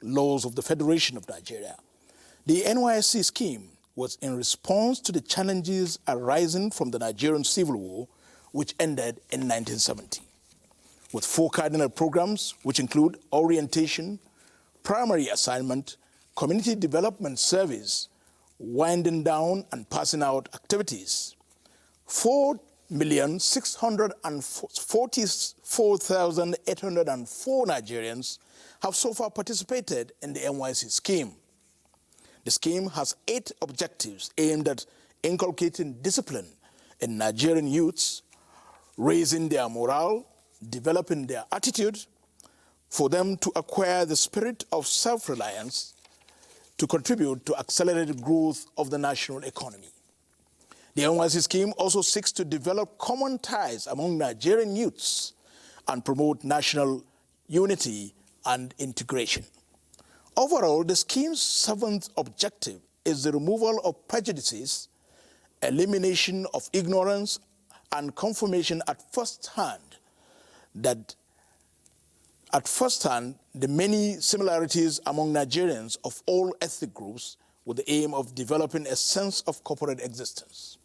laws of the Federation of Nigeria. The NYSC scheme was in response to the challenges arising from the Nigerian Civil War, which ended in 1970. With 4 cardinal programs, which include orientation, primary assignment, community development service, winding down and passing out activities. 4,644,804 Nigerians have so far participated in the NYSC scheme. The scheme has 8 objectives aimed at inculcating discipline in Nigerian youths, raising their morale, developing their attitude, for them to acquire the spirit of self-reliance, to contribute to accelerated growth of the national economy. The NYSC scheme also seeks to develop common ties among Nigerian youths and promote national unity and integration. Overall, the scheme's 7th objective is the removal of prejudices, elimination of ignorance, and confirmation at first hand the many similarities among Nigerians of all ethnic groups, with the aim of developing a sense of corporate existence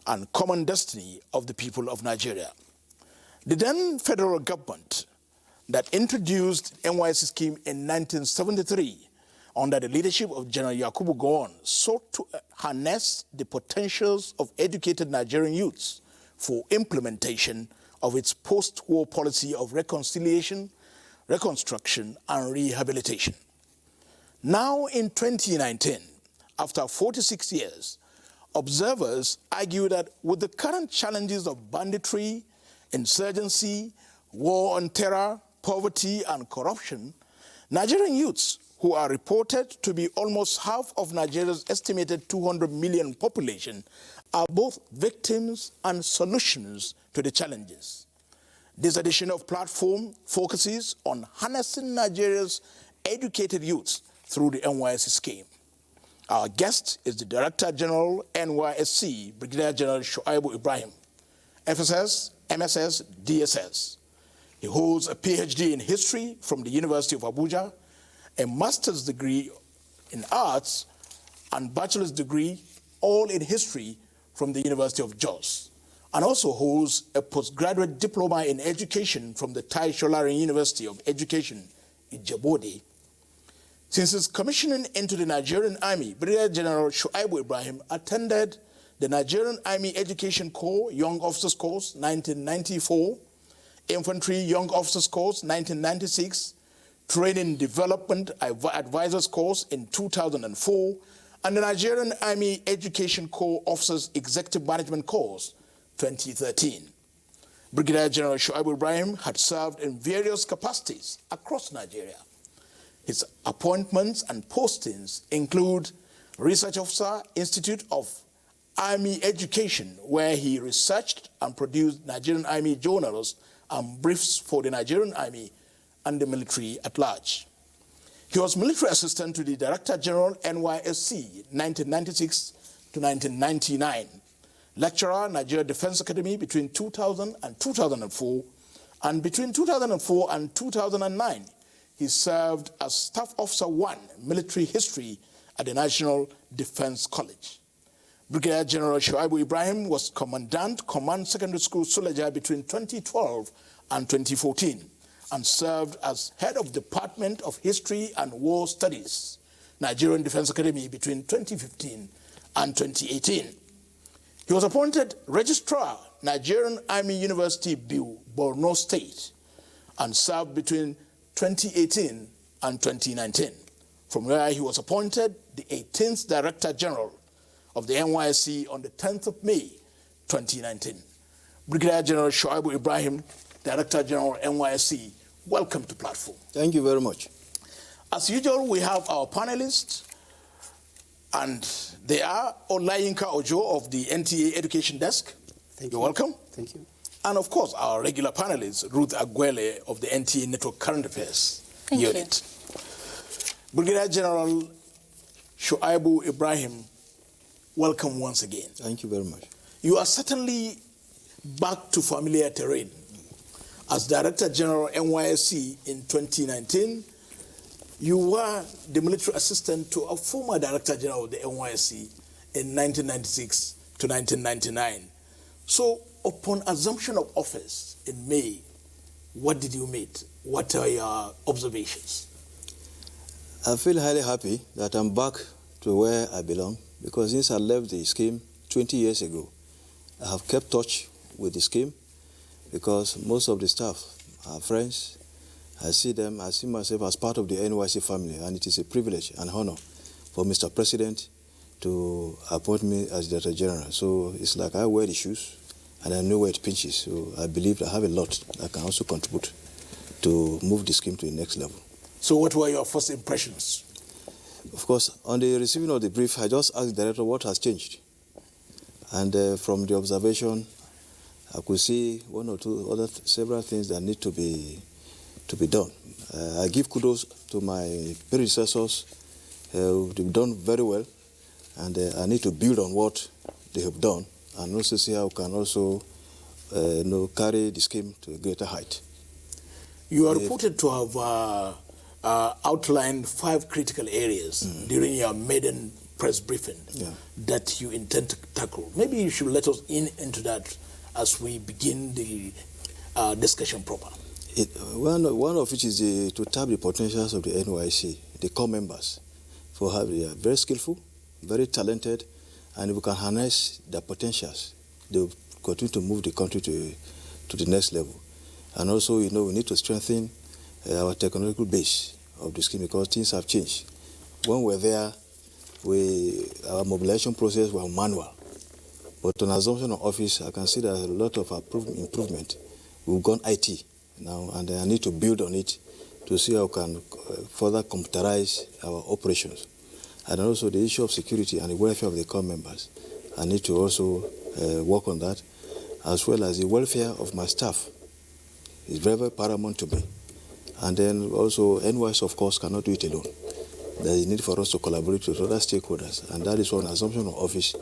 and common destiny of the people of Nigeria. The then federal government that introduced the NYSC scheme in 1973 under the leadership of General Yakubu Gowon sought to harness the potentials of educated Nigerian youths for implementation of its post-war policy of reconciliation, reconstruction, and rehabilitation. Now in 2019, after 46 years, observers argue that with the current challenges of banditry, insurgency, war on terror, poverty, and corruption, Nigerian youths, who are reported to be almost half of Nigeria's estimated 200 million population, are both victims and solutions to the challenges. This edition of Platform focuses on harnessing Nigeria's educated youths through the NYSC scheme. Our guest is the Director General, NYSC, Brigadier General Shuaibu Ibrahim, FSS, MSS, DSS. He holds a PhD in history from the University of Abuja, a master's degree in arts, and bachelor's degree, all in history, from the University of Jos, and also holds a postgraduate diploma in education from the Tai Solarin University of Education, Ijebode. Since his commissioning into the Nigerian Army, Brigadier General Shuaibu Ibrahim attended the Nigerian Army Education Corps Young Officers Course 1994, Infantry Young Officers Course 1996, Training Development Advisors Course in 2004, and the Nigerian Army Education Corps Officers Executive Management Course 2013. Brigadier General Shuaibu Ibrahim had served in various capacities across Nigeria. His appointments and postings include Research Officer, Institute of Army Education, where he researched and produced Nigerian Army journals and briefs for the Nigerian Army and the military at large. He was military assistant to the Director General, NYSC, 1996 to 1999, lecturer, Nigeria Defense Academy between 2000 and 2004, and between 2004 and 2009, he served as Staff Officer 1, Military History at the National Defense College. Brigadier General Shuaibu Ibrahim was Commandant, Command Secondary School, Suleja between 2012 and 2014, and served as Head of Department of History and War Studies, Nigerian Defense Academy between 2015 and 2018. He was appointed Registrar, Nigerian Army University, Borno State, and served between 2018 and 2019, from where he was appointed the 18th Director General of the NYSC on the 10th of May, 2019. Brigadier General Shuaibu Ibrahim, Director General, NYSC, welcome to Platform. Thank you very much. As usual, we have our panelists, and they are Olayinka Ojo of the NTA Education Desk. Thank You're you. welcome. Thank you. And of course, our regular panelist, Ruth Aguele of the NTA Network Current Affairs Thank Unit. Brigadier General Shuaibu Ibrahim, welcome once again. Thank you very much. You are certainly back to familiar terrain. As Director General NYSC in 2019, you were the military assistant to a former Director General of the NYSC in 1996 to 1999. So upon assumption of office in May, what did you meet? What are your observations? I feel highly happy that I'm back to where I belong, because since I left the scheme 20 years ago, I have kept touch with the scheme, because most of the staff are friends. I see them, I see myself as part of the NYSC family, and it is a privilege and honor for Mr. President to appoint me as Director General. So it's like I wear the shoes and I know where it pinches. So I believe I have a lot that can also contribute to move the scheme to the next level. So what were your first impressions? Of course, on the receiving of the brief, I just asked the director what has changed. And from the observation, I could see one or two other several things that need to be done. I give kudos to my predecessors. They've done very well, and I need to build on what they have done, and also see how we can also carry the scheme to a greater height. You are reported to have outlined 5 critical areas during your maiden press briefing that you intend to tackle. Maybe you should let us into that as we begin the discussion proper. One of which is to tap the potentials of the NYSC, the core members. They are very skillful, very talented, and if we can harness their potentials, they will continue to move the country to the next level. And also, we need to strengthen our technological base of the scheme, because things have changed. When we were there, our mobilization process was manual. But on assumption of office, I can see there's a lot of improvement. We've gone IT now, and I need to build on it to see how we can further computerize our operations. And also the issue of security and the welfare of the core members. I need to also work on that, as well as the welfare of my staff. It's very, very paramount to me. And then also, NYSC, of course, cannot do it alone. There is a need for us to collaborate with other stakeholders, and that is on assumption of office.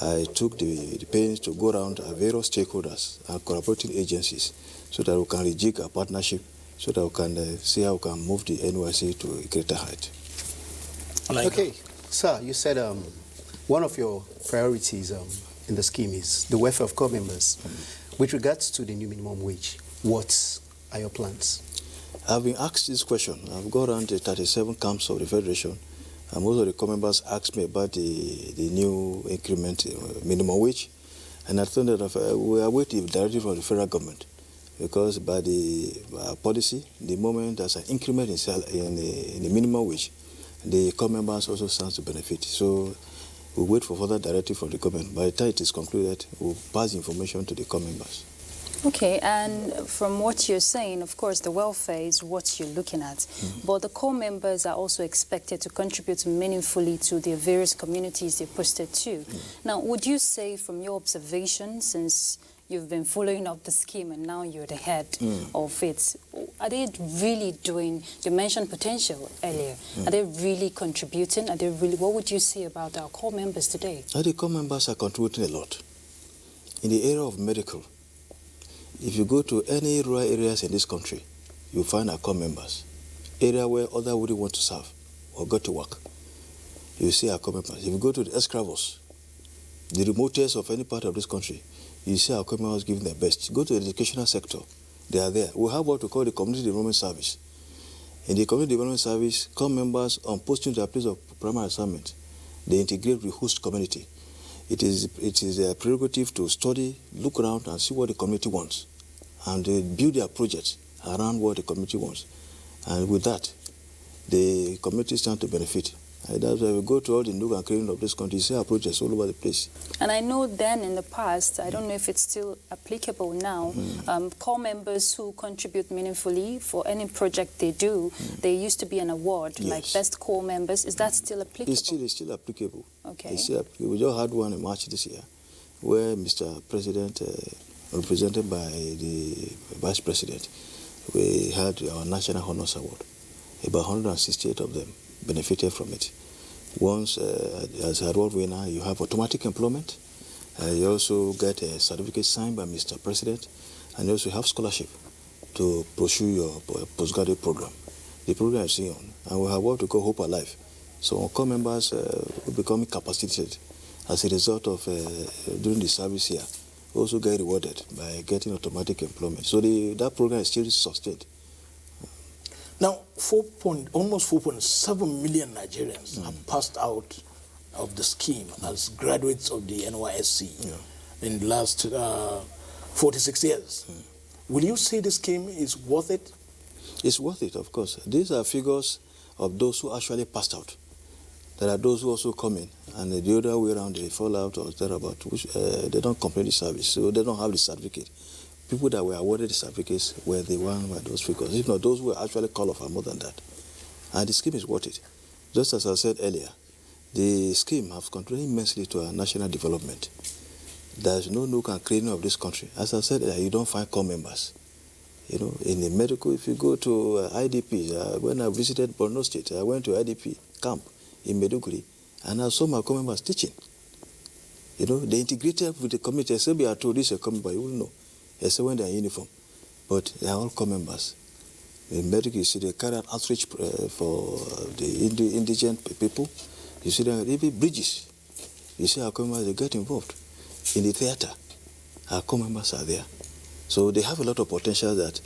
I took the pains to go around our various stakeholders and collaborating agencies so that we can rejig our partnership, so that we can see how we can move the NYSC to a greater height. Okay, sir, you said one of your priorities in the scheme is the welfare of core members. With regards to the new minimum wage, what are your plans? I've been asked this question. I've gone around the 37 camps of the Federation, and most of the core members asked me about the new increment minimum wage. And I told them that we are waiting directly from the federal government, because by the policy, the moment there's an increment in the minimum wage, the core members also stand to benefit. So we wait for further directive from the government. By the time it is concluded, we'll pass information to the core members. Okay, and from what you're saying, of course, the welfare is what you're looking at. But the core members are also expected to contribute meaningfully to their various communities they're posted to. Now, would you say from your observation, since you've been following up the scheme and now you're the head of it, are they really doing, you mentioned potential earlier, are they really contributing? Are they really, what would you say about our core members today? The core members are contributing a lot. In the area of medical, if you go to any rural areas in this country, you'll find our core members. Area where others wouldn't want to serve or go to work, you see our core members. If you go to the escravos, the remotest of any part of this country, you see our core members giving their best. Go to the educational sector, they are there. We have what we call the Community Development Service. In the Community Development Service, core members on posting to their place of primary assignment, they integrate with the host community. It is a prerogative to study, look around and see what the community wants, and they build their projects around what the community wants. And with that, the community stand to benefit. And that's why we go to all the nook and crannies of this country, see our projects all over the place. And I know then in the past, I don't know if it's still applicable now, core members who contribute meaningfully for any project they do, there used to be an award, like best core members. Is that still applicable? It's still applicable. Okay. It's still applicable. We just had one in March this year, where Mr. President, represented by the Vice President, we had our National Honors Award. About 168 of them benefited from it. Once, as a award winner, you have automatic employment. You also get a certificate signed by Mr. President, and you also have scholarship. to pursue your postgraduate program. The program is still on, and we have what we call Hope Alive. So core members will become capacitated as a result of doing the service here. Also get rewarded by getting automatic employment. So that program is still sustained. Now, almost 4.7 million Nigerians have passed out of the scheme as graduates of the NYSC in the last 46 years. Will you say the scheme is worth it? It's worth it, of course. These are figures of those who actually passed out. There are those who also come in, and the other way around, they fall out or thereabout, which they don't complete the service, so they don't have the certificate. People that were awarded the certificates were the one with those figures. If not, those who were actually called off are more than that. And the scheme is worth it. Just as I said earlier, the scheme has contributed immensely to our national development. There's no nook and cranny of this country. As I said, you don't find core members. You know, in the medical, if you go to IDP, when I visited Borno State, I went to IDP camp in Meduguri, and I saw my core members teaching. You know, they integrated with the community. I said, we are told this is a core member, you will know. I said, when they are in uniform. But they are all core members. In medical, you see, they carry out outreach for the indigent people. You see, there are even bridges. You see, our core members, they get involved. In the theater, our core members are there. So they have a lot of potential that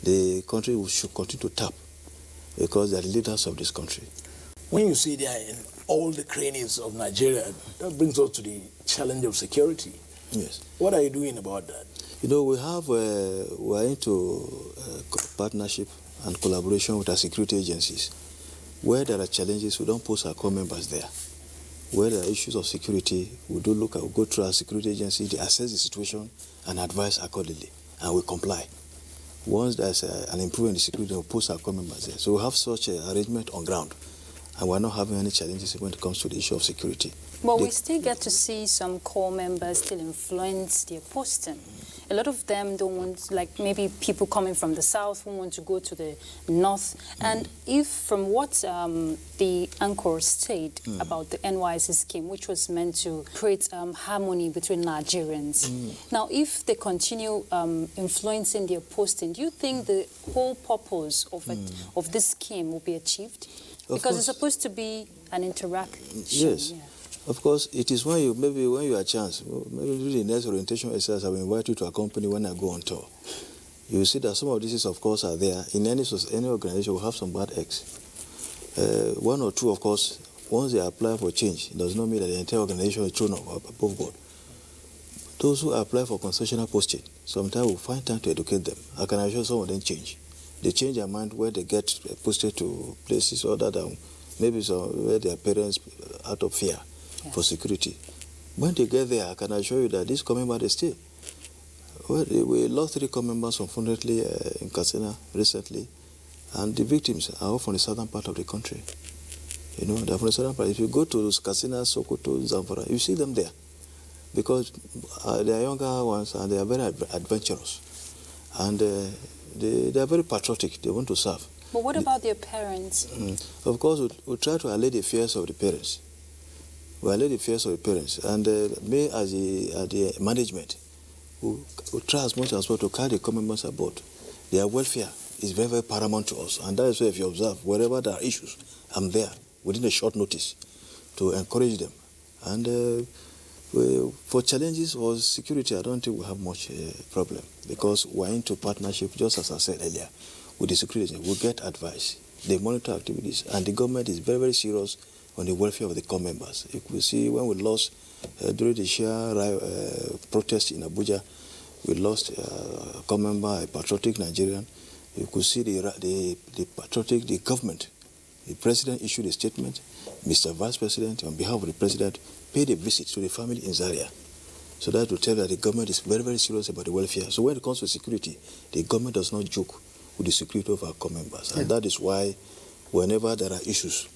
the country should continue to tap because they are the leaders of this country. When you see they are in all the crannies of Nigeria, that brings us to the challenge of security. Yes. What are you doing about that? You know, we're into partnership and collaboration with our security agencies. Where there are challenges, we don't post our core members there. Where there are issues of security, we go through our security agency, they assess the situation and advise accordingly, and we comply. Once there's an improvement in the security, we'll post our core members there. So we have such an arrangement on ground, and we're not having any challenges when it comes to the issue of security. But we still get to see some core members still influence their posting. A lot of them don't want, like maybe people coming from the south who want to go to the north. And if from what the anchor said about the NYSC scheme, which was meant to create harmony between Nigerians, now if they continue influencing their posting, do you think the whole purpose of this scheme will be achieved? Because it's supposed to be an interaction. Yes. Yeah. Of course, it is when you are a chance, maybe the next orientation exercise, I will invite you to accompany when I go on tour. You will see that some of these, of course, are there. In any organization, will have some bad eggs. One or two, of course, once they apply for change, it does not mean that the entire organization is thrown above board. Those who apply for concessional posting, sometimes will find time to educate them. I can assure some of them change. They change their mind where they get posted to places other than maybe where their parents, out of fear, for security. When they get there, I can assure you that this core member, they stay. Well, we lost 3 core members, unfortunately, in Katsina recently, and the victims are all from the southern part of the country. You know, they're from the southern part. If you go to Katsina, Sokoto, Zamfara, you see them there because they are younger ones and they are very adventurous, and they are very patriotic. They want to serve. But what about their parents? Of course, we try to allay the fears of the parents. We allay the fears of the parents, and me as the management, we try as much as possible to carry the core members aboard. Their welfare is very, very paramount to us, and that is why if you observe, wherever there are issues, I'm there within a short notice to encourage them. And for challenges or security, I don't think we have much problem because we're into partnership, just as I said earlier, with the security agency. We get advice, they monitor activities, and the government is very, very serious on the welfare of the core members. You could see when we lost during the Shia protest in Abuja, we lost a core member, a patriotic Nigerian. You could see the patriotic, the government. The president issued a statement. Mr. Vice President, on behalf of the president, paid a visit to the family in Zaria. So that will tell that the government is very, very serious about the welfare. So when it comes to security, the government does not joke with the security of our core members. And that is why whenever there are issues,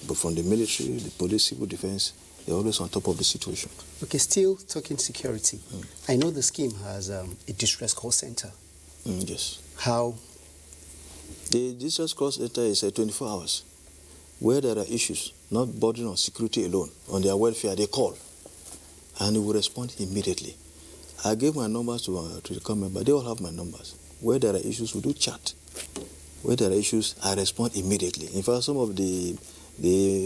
but from the military, the police, civil defense, they're always on top of the situation. Okay, still talking security. I know the scheme has a distress call center. Yes. How? The distress call center is 24 hours. Where there are issues, not bordering on security alone, on their welfare, they call, and it will respond immediately. I gave my numbers to the core member. They all have my numbers. Where there are issues, we do chat. Where there are issues, I respond immediately. In fact, some of the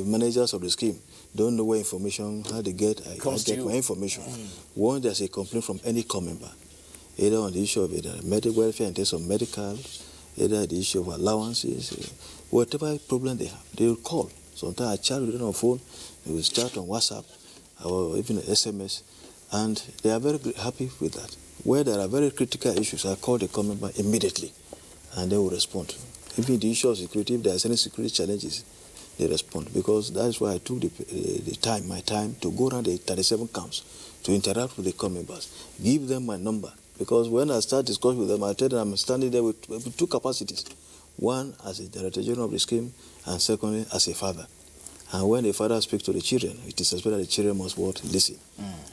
managers of the scheme don't know where information, how they get, I get my information. Once there's a complaint from any core member, either on the issue of either medical welfare in terms of medical, either the issue of allowances, whatever problem they have, they will call. Sometimes I chat with them on phone, they will chat on WhatsApp or even SMS, and they are very happy with that. Where there are very critical issues, I call the core member immediately, and they will respond. Even the issue of security, if there are any security challenges, they respond, because that's why I took my time to go around the 37 camps to interact with the core members, give them my number, because when I start discussing with them, I tell them I'm standing there with two capacities. One, as a director general of the scheme, and secondly, as a father. And when the father speaks to the children, it is expected that the children must listen.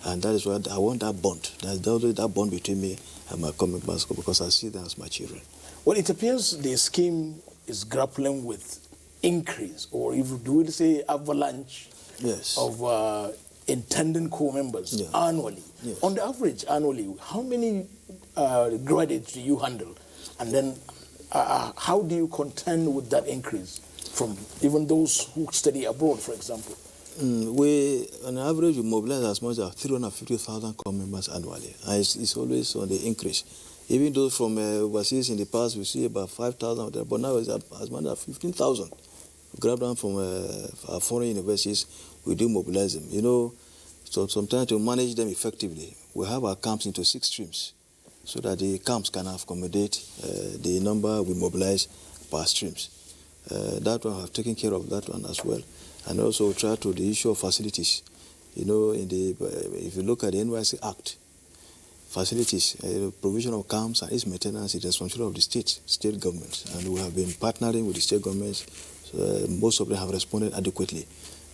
And that is why I want that bond. That's that bond between me and my core members, because I see them as my children. Well, it appears the scheme is grappling with increase, or if do we say avalanche, yes, of intending co-members annually. Yes. On the average, annually, how many graduates do you handle? And then how do you contend with that increase from even those who study abroad, for example? We, on average, we mobilize as much as 350,000 core members annually. And it's always on the increase. Even those from overseas in the past, we see about 5,000, but now it's as much as 15,000. Grab them from our foreign universities, we do mobilize them. You know, so sometimes to manage them effectively, we have our camps into 6 streams, so that the camps can accommodate the number we mobilize per streams. That one, have taken care of that one as well. And also try to the issue of facilities. You know, if you look at the NYSC Act, facilities, provision of camps and its maintenance is the responsibility of the state governments. And we have been partnering with the state governments. Most of them have responded adequately.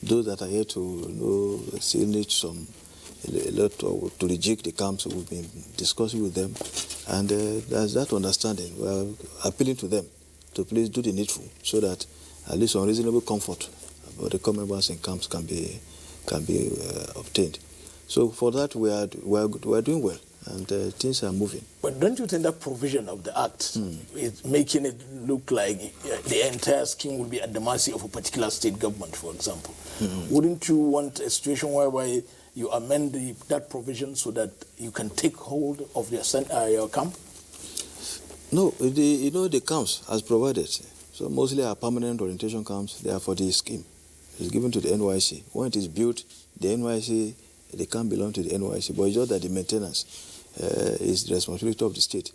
Those that are here to still need a lot to reject the camps, we've been discussing with them. And there's that understanding. We are appealing to them to please do the needful, so that at least some reasonable comfort for the core members in camps can be obtained. So for that, we are doing well, and things are moving. But don't you think that provision of the Act is making it look like the entire scheme will be at the mercy of a particular state government, for example? Wouldn't you want a situation whereby you amend that provision so that you can take hold of your camp? No, the camps as provided. So mostly our permanent orientation camps, they are for the scheme. It's given to the NYSC. When it is built, the NYSC, they can't belong to the NYSC, but it's just that the maintenance is the responsibility of the state.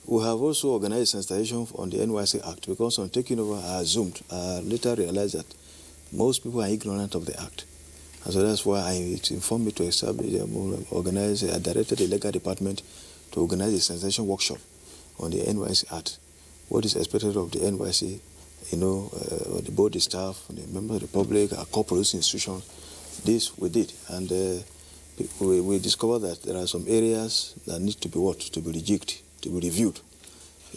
We have also organized sensitization on the NYSC Act, because on taking over, I assumed, I later realized that most people are ignorant of the Act. And so that's why it informed me to I directed the legal department to organize a sensitization workshop on the NYSC Act. What is expected of the NYSC, both the staff, the members of the public, our corporate institutions. This we did, and we discovered that there are some areas that need to be rejected, to be reviewed.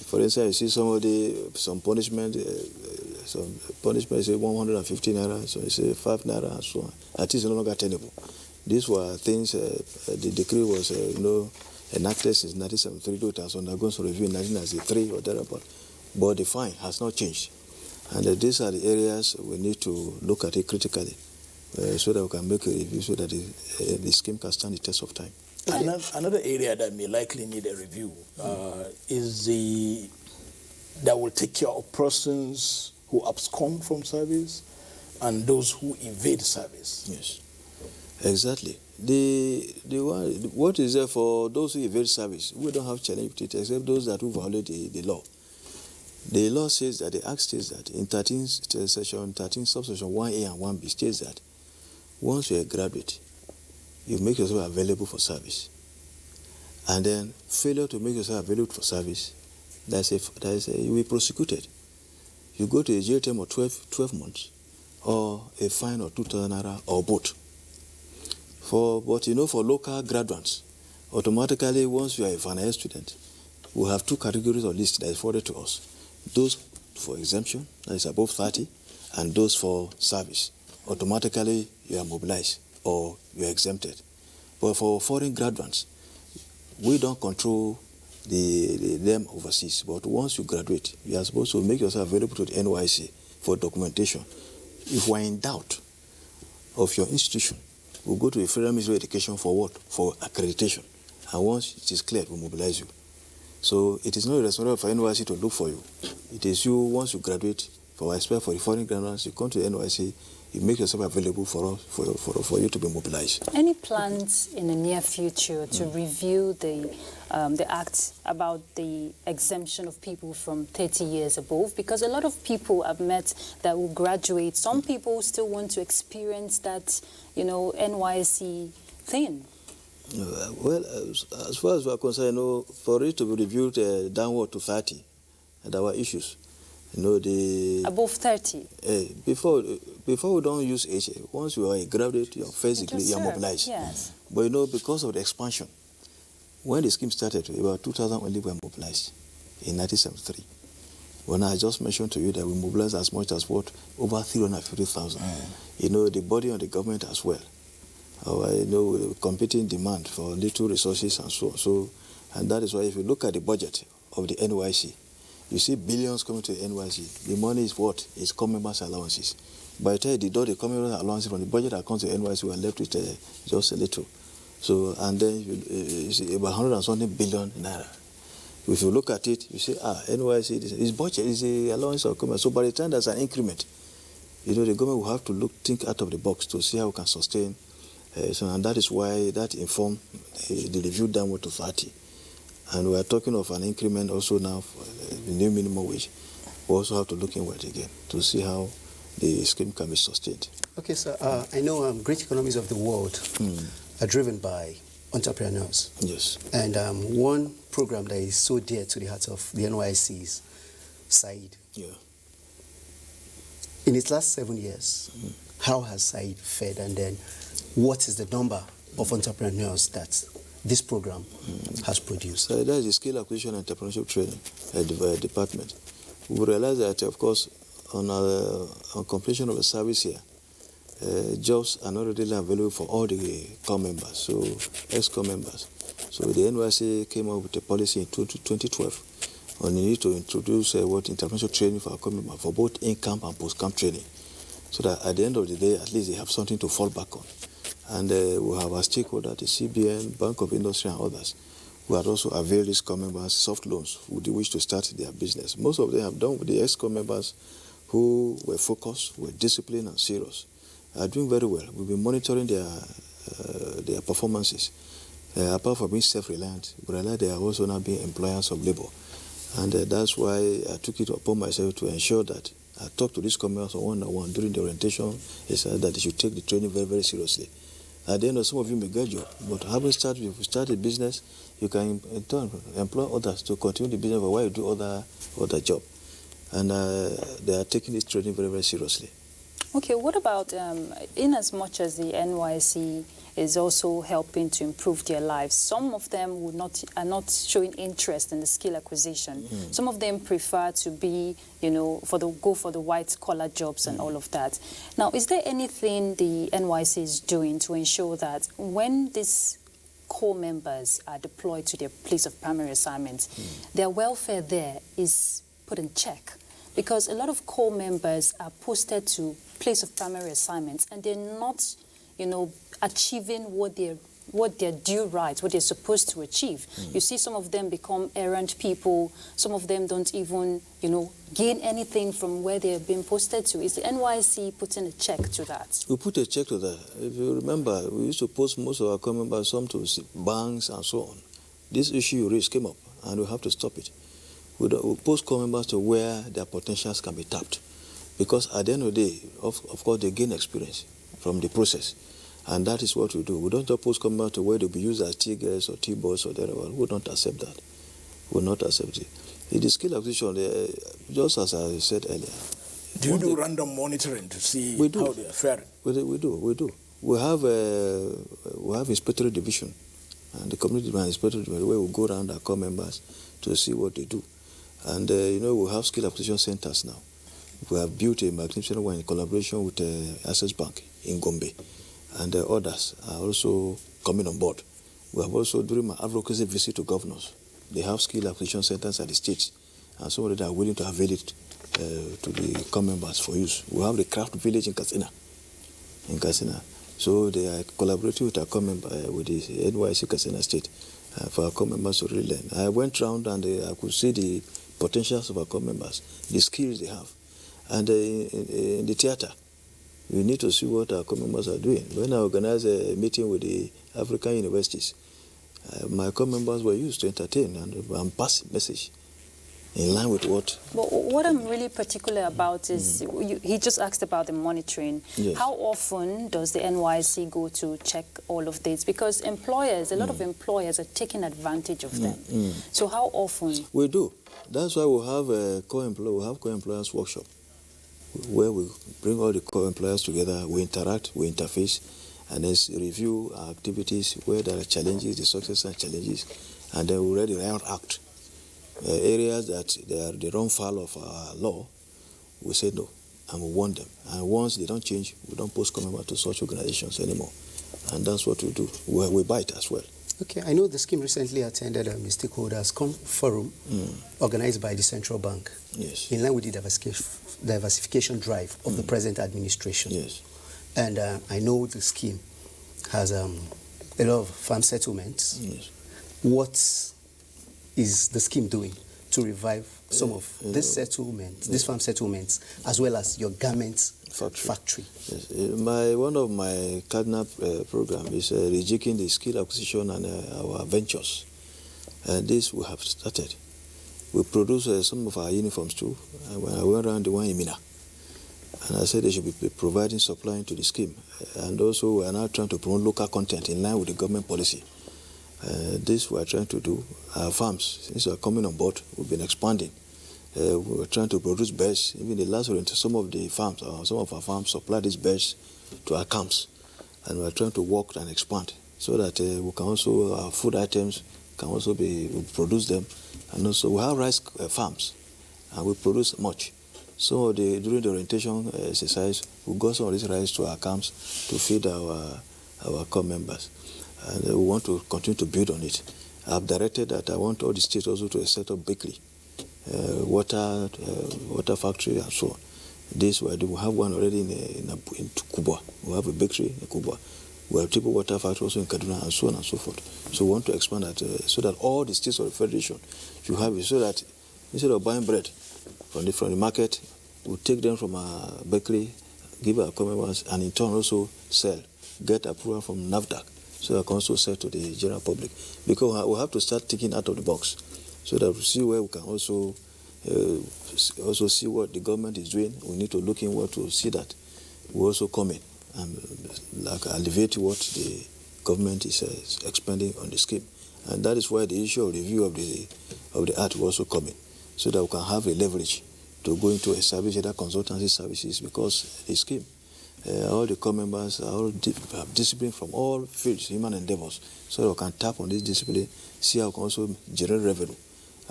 For instance, you see some punishment, say 150 naira, so you say 5 naira, and so on. That is no longer tenable. These were things, the decree was, enacted since 1973, though it has undergone some review in 1993 or thereabout. But the fine has not changed. And these are the areas we need to look at it critically, so that we can make a review, so that the scheme can stand the test of time. Another area that may likely need a review is that will take care of persons who abscond from service and those who evade service. Yes, exactly. What is there for those who evade service? We don't have challenge with it, except those that who violate the law. The law says that, the Act states that in section 13, subsection 1A and 1B states that once you're a graduate, you make yourself available for service. And then failure to make yourself available for service, you will be prosecuted. You go to a jail term of 12 months, or a fine of 2,000 naira, or both. But for local graduates, automatically once you are a final student, we have 2 categories of list that is forwarded to us. Those for exemption, that is above 30, and those for service. Automatically you are mobilized or you are exempted. But for foreign graduates, we don't control them overseas. But once you graduate, you are supposed to make yourself available to the NYSC for documentation. If we are in doubt of your institution, we'll go to the Federal Ministry of Education for what? For accreditation. And once it is clear, we'll mobilize you. So it is not a responsibility for NYSC to look for you. It is you, once you graduate, for expect for the foreign graduates, you come to the NYSC, you make yourself available for us, for you to be mobilized. Any plans in the near future to review the act about the exemption of people from 30 years above? Because a lot of people I've met that will graduate, some people still want to experience that, NYSC thing. Well, as far as we are concerned, for it to be reviewed downward to 30, and our issues, above 30. Before we don't use age. Once you are a graduate, you are physically you are mobilized. Yes. But because of the expansion, when the scheme started, about 2,000 only were mobilized in 1973. When I just mentioned to you that we mobilized as much as what? Over 350,000. The body of the government as well. Competing demand for little resources and so on. So, and that is why if you look at the budget of the NYSC, you see billions coming to the NYSC. The money is what? It's co-members' allowances. By the time you deduct the co-members' allowances from the budget account to the NYSC, we are left with just a little. So, and then you see about 100 and something billion naira. If you look at it, you say, NYSC, this budget is the allowance of co-members. So by the time there's an increment, the government will have to think out of the box to see how we can sustain. And that is why that informed the review downward to 30. And we are talking of an increment also now for the new minimum wage. We also have to look inward again to see how the scheme can be sustained. Okay, sir. I know great economies of the world are driven by entrepreneurs. Yes. And one program that is so dear to the heart of the NYSC is SAID. Yeah. In its last 7 years, how has SAID fared? And then what is the number of entrepreneurs that this program has produced? So that is the skill acquisition and entrepreneurship training department. We realize that, of course, on completion of a service here, jobs are not readily available for all the core members, so ex-core members. So the NYSC came up with a policy in 2012 on the need to introduce entrepreneurship training for our core members for both in-camp and post-camp training, so that at the end of the day, at least they have something to fall back on. And we have our stakeholders, the CBN, Bank of Industry and others, who have also availed these core members soft loans who wish to start their business. Most of them have done with the ex-core members who were focused, were disciplined and serious, are doing very well. We've been monitoring their performances. Apart from being self-reliant, we realize they are also now being employers of labor. And that's why I took it upon myself to ensure that I talked to these core members one-on-one during the orientation. They said that they should take the training very, very seriously. At the end of some of you may get job, but having started, if you start a business, you can in turn employ others to continue the business while you do other job. And they are taking this training very, very seriously. Okay, what about in as much as the NYSC is also helping to improve their lives, some of them are not showing interest in the skill acquisition. Some of them prefer to be, go for the white collar jobs and all of that. Now, is there anything the NYSC is doing to ensure that when these core members are deployed to their place of primary assignment, their welfare there is put in check? Because a lot of core members are posted to place of primary assignments and they're not, achieving what their due rights, what they're supposed to achieve. You see some of them become errant people. Some of them don't even, gain anything from where they're being posted to. Is the NYSC putting a check to that? We put a check to that. If you remember, we used to post most of our core members, some to banks and so on. This issue you raised came up and we have to stop it. We post core members to where their potentials can be tapped. Because at the end of the day, of course, they gain experience from the process. And that is what we do. We don't just post core members to where they'll be used as T-girls or T-boys or whatever. We don't accept that. We will not accept it. In the skill acquisition, just as I said earlier. Do you do random monitoring to see how they are faring? We do. We have inspectorate division and the community inspectorate division where we go around our core members to see what they do. And, we have skill acquisition centers now. We have built a magnificent one in collaboration with Access Bank in Gombe. And others are also coming on board. We have also, during my advocacy visit to governors, They have skill acquisition centers at the states, and some of them are willing to avail it to the core members for use. We have the craft village in Katsina. So they are collaborating with our core member, with the NYSC Katsina State, for our core members to really learn. I went around and I could see the potentials of our core members, the skills they have. And in the theater, we need to see what our core members are doing. When I organized a meeting with the African universities, my core members were used to entertain and pass message in line with what... But what I'm really particular about is, he just asked about the monitoring. Yes. How often does the NYSC go to check all of this? Because employers, a lot of employers are taking advantage of them. So how often? We do. That's why we have a co-employers workshop, where we bring all the co-employers together, we interact, we interface, and then review our activities, where there are challenges, the success and challenges, and then we already act. Areas that they run foul of our law, we say no, and we warn them. And once they don't change, we don't post commitment to such organizations anymore. And that's what we do. We bite as well. Okay, I know the scheme recently attended a stakeholders forum organized by the Central Bank, Yes. in line with the diversification drive of the present administration. Yes. And I know the scheme has a lot of farm settlements. Yes. What is the scheme doing to revive some of these settlements, these farm settlements, as well as your garment factory? Yes. One of my cardinal program is rejigging the skill acquisition and our ventures. This we have started. We produce some of our uniforms too. When I went around the one in Mina, and I said they should be providing supply to the scheme. And also we are now trying to promote local content in line with the government policy. This we are trying to do. Our farms, since we are coming on board, we've been expanding. We are trying to produce birds. Even the last orientation, some of our farms supply these birds to our camps. And we are trying to work and expand so that we can also, our food items can also we produce them. And also we have rice farms, and we produce much. So during the orientation exercise, we got some of these rice to our camps to feed our core members. And we want to continue to build on it. I've directed that I want all the states also to set up bakery, water factory, and so on. This we do. We have one already in Kubwa. We have a bakery in Kubwa. We have triple water factory also in Kaduna, and so on and so forth. So we want to expand that so that all the states of the federation should have it, so that instead of buying bread from the market, we take them from our bakery, give our customers, and in turn also sell, get approval from NAFDAC, so that can also sell to the general public. Because we have to start thinking out of the box, so that we see where we can also see what the government is doing. We need to look inward to see that we also come in and alleviate what the government is expending on the scheme. And that is why the issue of review of the act will also come in, so that we can have a leverage to go into establish other consultancy services, because the scheme, all the core members are all disciplined from all fields, human endeavors, so that we can tap on this discipline, see how we can also generate revenue,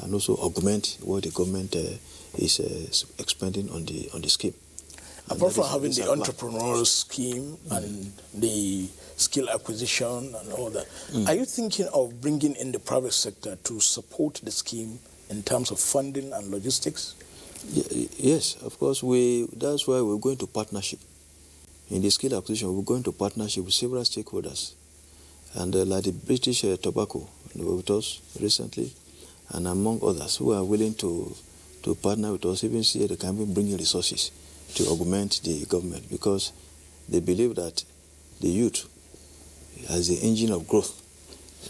and also augment what the government is expending on the scheme. Apart from having the entrepreneurial scheme and the skill acquisition and all that, are you thinking of bringing in the private sector to support the scheme in terms of funding and logistics? Yes, of course. That's why we're going to partnership. In the skill acquisition, we're going to partnership with several stakeholders. And like the British Tobacco, they were with us recently, and among others who are willing to partner with us, even see they can even bring in resources to augment the government, because they believe that the youth as the engine of growth.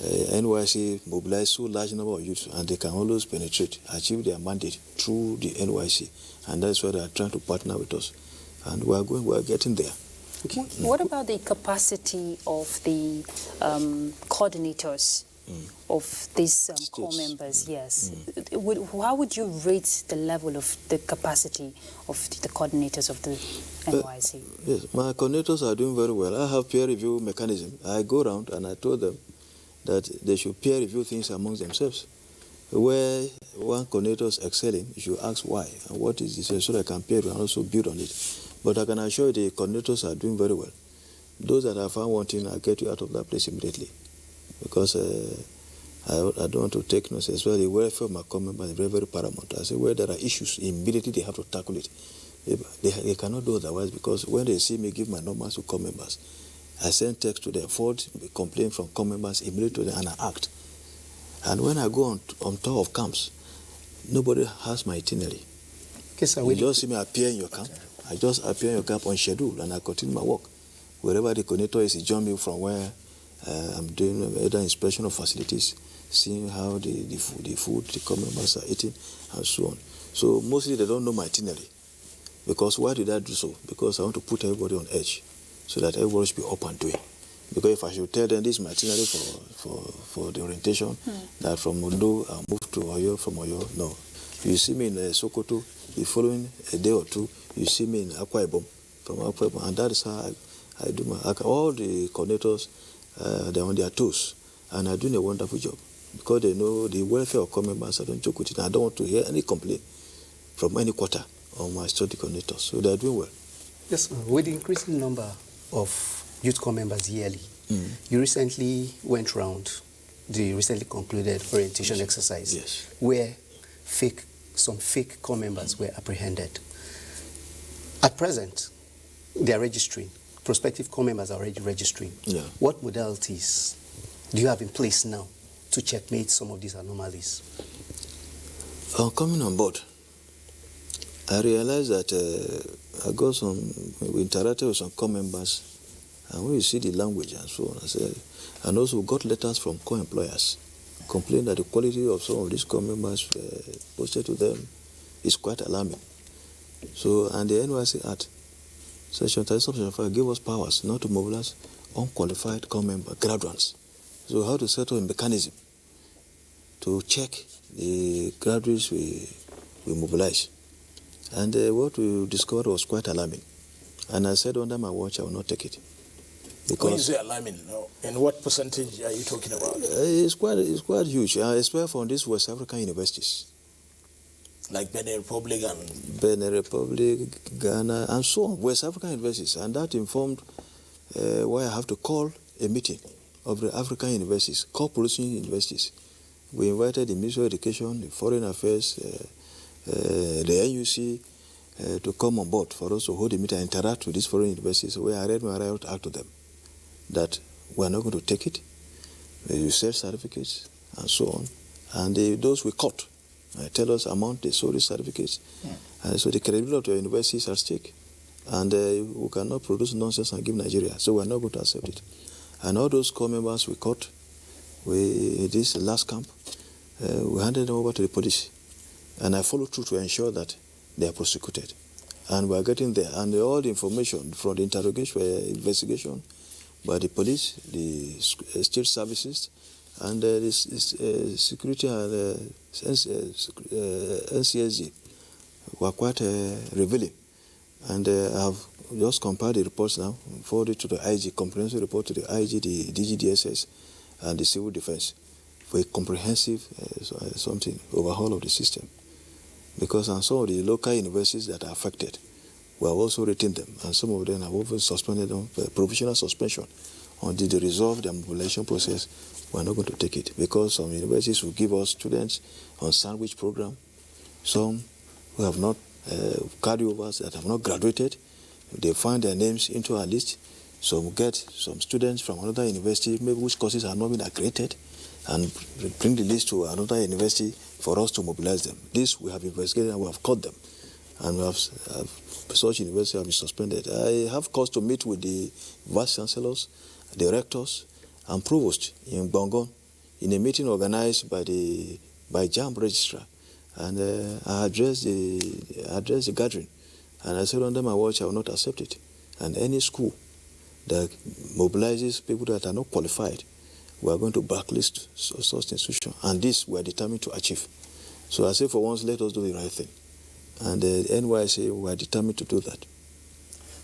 NYSC mobilized so large number of youth, and they can always penetrate, achieve their mandate through the NYSC, and that's why they are trying to partner with us, and we are getting there. Okay. What about the capacity of the coordinators of these core members? Yes. How would you rate the level of the capacity of the coordinators of the NYSC? Yes, my coordinators are doing very well. I have peer review mechanism. I go around and I told them that they should peer review things amongst themselves. Where one coordinator is excelling, you should ask why and what is this, so that I can peer review and also build on it. But I can assure you the coordinators are doing very well. Those that are found wanting, I'll get you out of that place immediately. Because I don't want to take nonsense. Well, the welfare of my corps members is very, very paramount. I say where there are issues, immediately they have to tackle it. They cannot do otherwise, because when they see me give my numbers to corps members, I send text to them, forward complaint from corps members immediately to them, and I act. And when I go on tour of camps, nobody has my itinerary. Okay, sir, you just see me appear in your camp. I just appear in your camp on schedule, and I continue my work. Wherever the coordinator is, he join me from where I'm doing either inspection of facilities, seeing how the food the corps members are eating, and so on. So mostly they don't know my itinerary. Because why did I do so? Because I want to put everybody on edge, so that everybody should be up and doing. Because if I should tell them this is my itinerary for the orientation, that from Ondo I'll move to Oyo, from Oyo, no. You see me in Sokoto, the following a day or two, you see me in Akwa Ibom, from Akwa Ibom, and that is how I do my. All the coordinators, they're on their toes, and are doing a wonderful job, because they know the welfare of corps members. I don't joke with it. I don't want to hear any complaint from any quarter on my study coordinators, so they're doing well. Yes, with the increasing number of youth corps members yearly, you recently went round the recently concluded orientation exercise, where some fake corps members were apprehended. At present, they are registering. Prospective corps members are already registering. What modalities do you have in place now to checkmate some of these anomalies? Coming on board, I realized that we interacted with some corps members, and when you see the language and so on, and also got letters from corps employers complaining that the quality of some of these corps members posted to them is quite alarming. So, and the NYSC Act, Section 37 gave us powers not to mobilize unqualified corps member graduates. So how to set up a mechanism to check the graduates we mobilize. And what we discovered was quite alarming. And I said under my watch, I will not take it. Because when you say alarming, and what percentage are you talking about? It's quite huge, especially from these West African universities. Like Benin Republic and... Benin Republic, Ghana, and so on, West African universities. And that informed why I have to call a meeting of the African universities, co-producing universities. We invited the Ministry of Education, the Foreign Affairs, the NUC, to come on board for us to hold a meeting and interact with these foreign universities. Where I read my right out to them that we are not going to take it. You sell certificates and so on. And those we caught tell us amount they sold the certificates. And so the credibility of the university is at stake. And we cannot produce nonsense and give Nigeria. So we are not going to accept it. And all those corps members we caught, this last camp, we handed them over to the police. And I followed through to ensure that they are prosecuted. And we are getting there. And all the information from the investigation by the police, the state services, and the security and NCSG were quite revealing. And I have just compiled the reports now, forwarded to the IG, comprehensive report to the IG, the DGDSS, and the Civil Defense for a comprehensive overhaul of the system. Because on some of the local universities that are affected, we have also retained them, and some of them have even suspended them, provisional suspension, until they resolve their mobilization process. We are not going to take it, because some universities will give us students on sandwich program, some who have not carryovers that have not graduated. They find their names into our list. So we get some students from another university, maybe which courses have not been accredited, and bring the list to another university for us to mobilize them. This we have investigated and we have caught them. And we have such universities have been suspended. I have cause to meet with the vice chancellors, the rectors, and provost in Bongon in a meeting organized by JAMB registrar. And I addressed the gathering. And I said under my watch, I will not accept it. And any school that mobilizes people that are not qualified, we are going to blacklist such institution. And this we are determined to achieve. So I say for once, let us do the right thing. And the NYSC, we are determined to do that.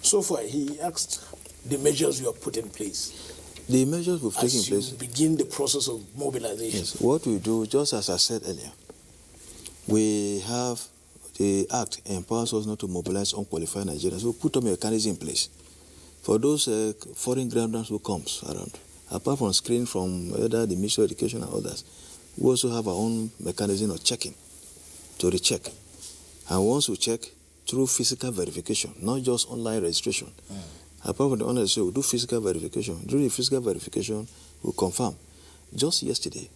So far, he asked the measures you have put in place. The measures we've taken in place. As you begin the process of mobilization. Yes, what we do, just as I said earlier, we have the Act empowers us not to mobilize unqualified Nigerians. So we put a mechanism in place for those foreign graduates who comes around. Apart from screening from either the Ministry of Education and others, We also have our own mechanism of checking, to recheck. And once we check, through physical verification, not just online registration. Apart from the online registration, we do physical verification. During the physical verification, we confirm. Just yesterday,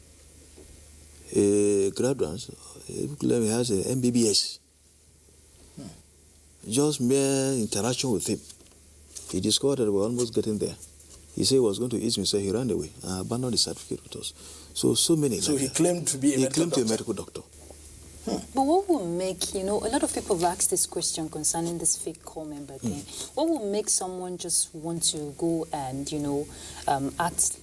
a graduate has an MBBS. Just mere interaction with him, he discovered that we're almost getting there. He said he was going to ease me, so he ran away and abandoned the certificate with us. So many. So like he that. claimed to be a He medical claimed to be a doctor. medical doctor. But what will make, a lot of people have asked this question concerning this fake call member thing. What will make someone just want to go and, act